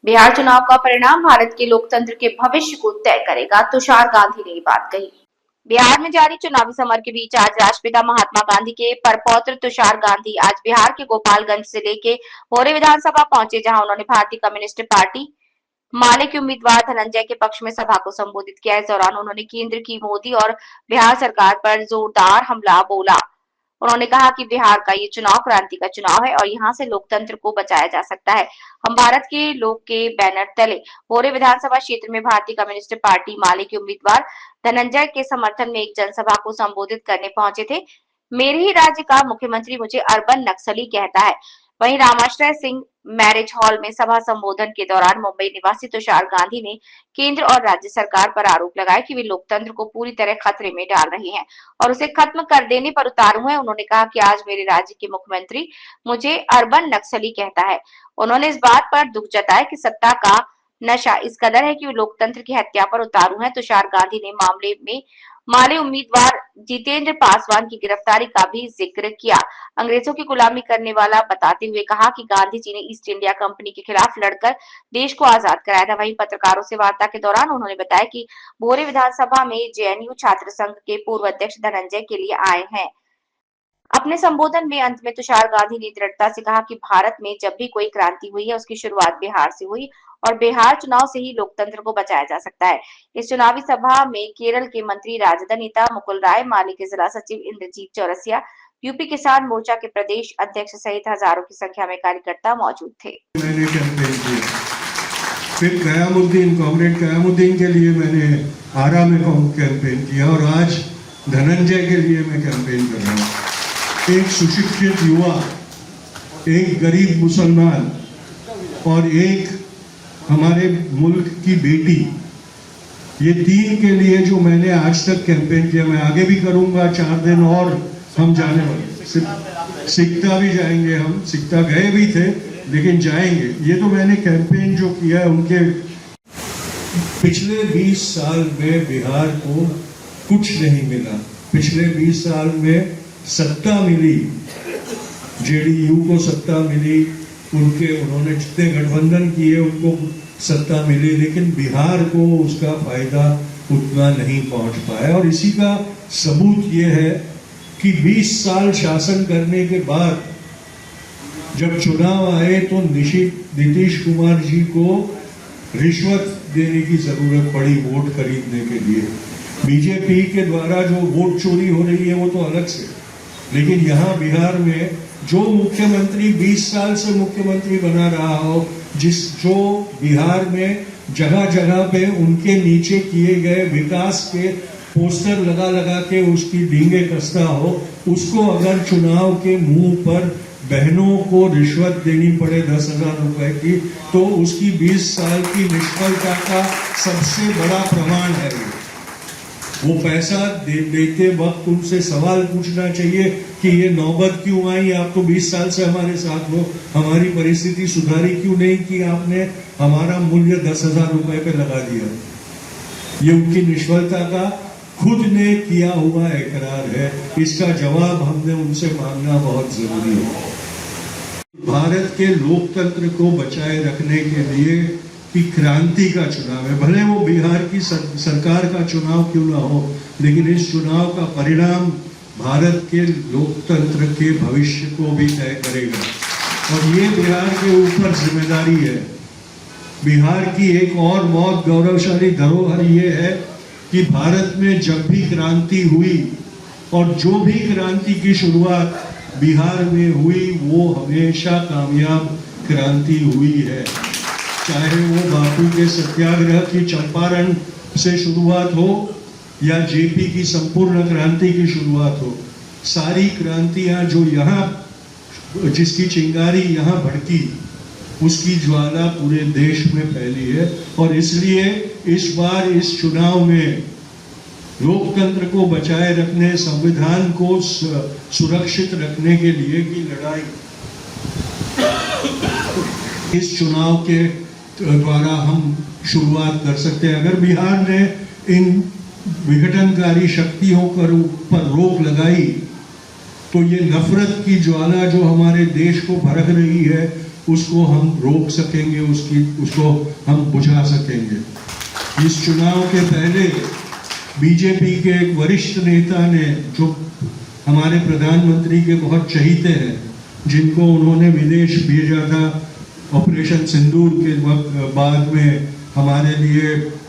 बिहार चुनाव का परिणाम भारत के लोकतंत्र के भविष्य को तय करेगा, तुषार गांधी ने ये बात कही। बिहार में जारी चुनावी समर के बीच आज राष्ट्रपिता महात्मा गांधी के परपौत्र तुषार गांधी आज बिहार के गोपालगंज जिले के भोरे विधानसभा पहुंचे, जहां उन्होंने भारतीय कम्युनिस्ट पार्टी माले के उम्मीदवार धनंजय के पक्ष में सभा को संबोधित किया। इस दौरान उन्होंने केंद्र की मोदी और बिहार सरकार पर जोरदार हमला बोला। उन्होंने कहा कि बिहार का ये चुनाव क्रांति का चुनाव है और यहाँ से लोकतंत्र को बचाया जा सकता है। हम भारत के लोग के बैनर तले भोरे विधानसभा क्षेत्र में भारतीय कम्युनिस्ट पार्टी माले के उम्मीदवार धनंजय के समर्थन में एक जनसभा को संबोधित करने पहुंचे थे। मेरे ही राज्य का मुख्यमंत्री मुझे अर्बन नक्सली कहता है। वहीं रामाश्रय सिंह मैरिज हॉल में सभा संबोधन के दौरान मुंबई निवासी तुषार गांधी ने केंद्र और राज्य सरकार पर आरोप लगाया कि वे लोकतंत्र को पूरी तरह खतरे में डाल रहे हैं और उसे खत्म कर देने पर उतारू हैं। उन्होंने कहा कि आज मेरे राज्य के मुख्यमंत्री मुझे अर्बन नक्सली कहता है। उन्होंने इस बात पर दुख जताया कि सत्ता का नशा इस कदर है कि वे लोकतंत्र की हत्या पर उतारू हैं। तुषार गांधी ने मामले में माले उम्मीदवार जितेंद्र पासवान की गिरफ्तारी का भी जिक्र किया। अंग्रेजों की गुलामी करने वाला बताते हुए कहा कि गांधी जी ने ईस्ट इंडिया कंपनी के खिलाफ लड़कर देश को आजाद कराया था। वहीं पत्रकारों से वार्ता के दौरान उन्होंने बताया कि भोरे विधानसभा में जेएनयू छात्र संघ के पूर्व अध्यक्ष धनंजय के लिए आए हैं। अपने संबोधन में अंत में तुषार गांधी ने दृढ़ता से कहा कि भारत में जब भी कोई क्रांति हुई है उसकी शुरुआत बिहार से हुई और बिहार चुनाव से ही लोकतंत्र को बचाया जा सकता है। इस चुनावी सभा में केरल के मंत्री राजद नेता मुकुल राय, माले के जिला सचिव इंद्रजीत चौरसिया, यूपी किसान मोर्चा के प्रदेश अध्यक्ष सहित हजारों की संख्या में कार्यकर्ता मौजूद थे। मैंने कैंपेन किया, फिर कॉमरेड कयामुद्दीन के लिए मैंने आरा में कैंपेन किया और आज धनंजय के लिए मैं कैंपेन कर रहा हूँ। एक सुशिक्षित युवा, एक गरीब मुसलमान और एक हमारे मुल्क की बेटी, ये तीन के लिए जो मैंने आज तक कैंपेन किया, मैं आगे भी करूंगा। 4 दिन और हम जाने वाले, सिकता भी जाएंगे, हम सिकता गए भी थे लेकिन जाएंगे। ये तो मैंने कैंपेन जो किया है उनके पिछले 20 साल में बिहार को कुछ नहीं मिला। पिछले 20 साल में सत्ता मिली, जेडीयू को सत्ता मिली, उन्होंने जितने गठबंधन किए उनको सत्ता मिली, लेकिन बिहार को उसका फायदा उतना नहीं पहुंच पाया। और इसी का सबूत ये है कि 20 साल शासन करने के बाद जब चुनाव आए तो नीतीश कुमार जी को रिश्वत देने की जरूरत पड़ी वोट खरीदने के लिए। बीजेपी के द्वारा जो वोट चोरी हो रही है वो तो अलग से, लेकिन यहाँ बिहार में जो मुख्यमंत्री 20 साल से मुख्यमंत्री बना रहा हो, जो बिहार में जगह जगह पे उनके नीचे किए गए विकास के पोस्टर लगा लगा के उसकी डींगे कसता हो, उसको अगर चुनाव के मुंह पर बहनों को रिश्वत देनी पड़े 10,000 रुपए की, तो उसकी 20 साल की निष्फलता का सबसे बड़ा प्रमाण है। वो पैसा देते वक्त उनसे सवाल पूछना चाहिए कि ये नौबत क्यों आई, आप तो 20 साल से हमारे साथ हो, हमारी परिस्थिति सुधारी क्यों नहीं कि आपने हमारा मूल्य 10,000 रुपए पे लगा दिया। ये उनकी निष्फलता का खुद ने किया हुआ इकरार है। इसका जवाब हमने उनसे मांगना बहुत जरूरी है। भारत के लोकतंत्र को बचाए रखने के लिए कि क्रांति का चुनाव है, भले वो बिहार की सरकार का चुनाव क्यों ना हो, लेकिन इस चुनाव का परिणाम भारत के लोकतंत्र के भविष्य को भी तय करेगा और ये बिहार के ऊपर जिम्मेदारी है। बिहार की एक और बहुत गौरवशाली धरोहर ये है कि भारत में जब भी क्रांति हुई और जो भी क्रांति की शुरुआत बिहार में हुई वो हमेशा कामयाब क्रांति हुई है। चाहे वो बापू के सत्याग्रह की चंपारण से शुरुआत हो या जेपी की संपूर्ण क्रांति की शुरुआत हो, सारी क्रांतियां जो यहाँ जिसकी चिंगारी यहाँ भड़की उसकी ज्वाला पूरे देश में फैली है। और इसलिए इस बार इस चुनाव में लोकतंत्र को बचाए रखने, संविधान को सुरक्षित रखने के लिए की लड़ाई इस चुनाव के द्वारा हम शुरुआत कर सकते हैं। अगर बिहार ने इन विघटनकारी शक्तियों पर रोक लगाई तो ये नफरत की ज्वाला जो हमारे देश को भड़क रही है उसको हम रोक सकेंगे, उसको हम बुझा सकेंगे। इस चुनाव के पहले बीजेपी के एक वरिष्ठ नेता ने, जो हमारे प्रधानमंत्री के बहुत चहीते हैं, जिनको उन्होंने विदेश भेजा था ऑपरेशन सिंदूर के वक्त बाद में हमारे लिए